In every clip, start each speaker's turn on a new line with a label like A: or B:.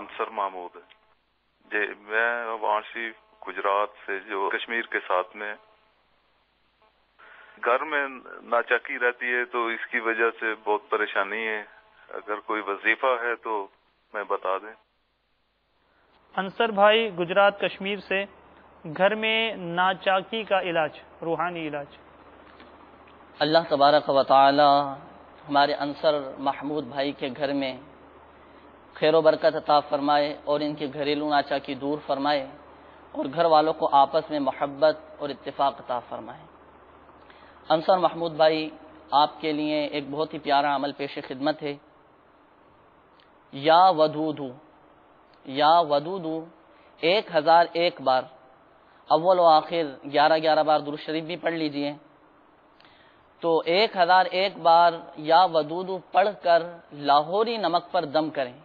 A: انصر محمود ہے جی، میں وانسی گجرات سے جو کشمیر کے ساتھ میں گھر میں ناچاکی رہتی ہے تو اس کی وجہ سے بہت پریشانی ہے، اگر کوئی وظیفہ ہے تو میں بتا دیں۔
B: انصر بھائی گجرات کشمیر سے، گھر میں ناچاکی کا علاج، روحانی علاج۔
C: اللہ تبارک و تعالی ہمارے انصر محمود بھائی کے گھر میں خیر و برکت عطا فرمائے اور ان کی گھریلو ناچاکی دور فرمائے اور گھر والوں کو آپس میں محبت اور اتفاق عطا فرمائے۔ انصر محمود بھائی، آپ کے لیے ایک بہت ہی پیارا عمل پیش خدمت ہے۔ یا ودودو، یا ودودو 1001 بار، اول و آخر 11 بار درود شریف بھی پڑھ لیجئے۔ تو 1001 بار یا ودودو پڑھ کر لاہوری نمک پر دم کریں،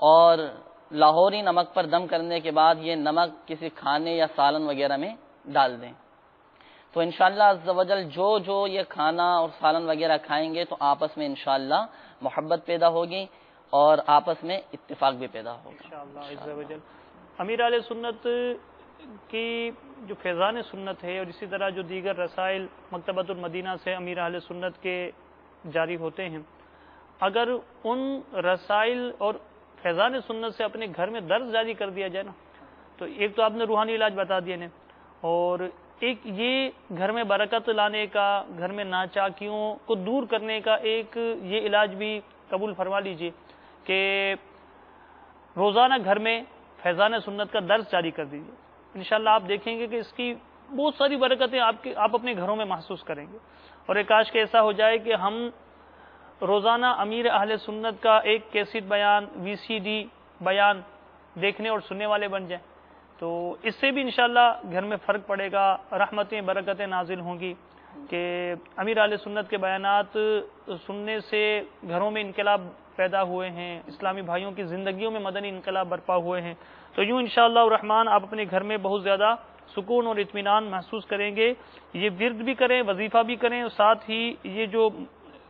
C: اور لاہوری نمک پر دم کرنے کے بعد یہ نمک کسی کھانے یا سالن وغیرہ میں ڈال دیں۔ تو انشاءاللہ عز و جل جو یہ کھانا اور سالن وغیرہ کھائیں گے تو آپس میں انشاءاللہ محبت پیدا ہوگی اور آپس میں اتفاق بھی پیدا ہوگا
B: انشاءاللہ عز و جل۔ امیر اہل سنت کی جو فیضان سنت ہے اور اسی طرح جو دیگر رسائل مکتبۃ المدینہ سے امیر اہل سنت کے جاری ہوتے ہیں، اگر ان رسائل اور فیضان سنت سے اپنے گھر میں درس جاری کر دیا جائے نا، تو ایک تو آپ نے روحانی علاج بتا دیا نے، اور ایک یہ گھر میں برکت لانے کا، گھر میں ناچاکیوں کو دور کرنے کا ایک یہ علاج بھی قبول فرما لیجئے کہ روزانہ گھر میں فیضان سنت کا درس جاری کر دیجیے۔ انشاءاللہ آپ دیکھیں گے کہ اس کی بہت ساری برکتیں آپ اپنے گھروں میں محسوس کریں گے، اور ایک کاش کہ ایسا ہو جائے کہ ہم روزانہ امیر اہل سنت کا ایک کیسٹ بیان، VCD بیان دیکھنے اور سننے والے بن جائیں، تو اس سے بھی انشاءاللہ گھر میں فرق پڑے گا، رحمتیں برکتیں نازل ہوں گی کہ امیر اہل سنت کے بیانات سننے سے گھروں میں انقلاب پیدا ہوئے ہیں، اسلامی بھائیوں کی زندگیوں میں مدنی انقلاب برپا ہوئے ہیں۔ تو یوں انشاءاللہ الرحمن آپ اپنے گھر میں بہت زیادہ سکون اور اطمینان محسوس کریں گے۔ یہ ورد بھی کریں، وظیفہ بھی کریں، اور ساتھ ہی یہ جو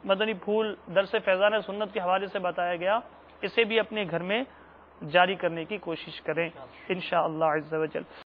B: مدنی پھول درس فیضان سنت کے حوالے سے بتایا گیا، اسے بھی اپنے گھر میں جاری کرنے کی کوشش کریں انشاءاللہ عز و جل۔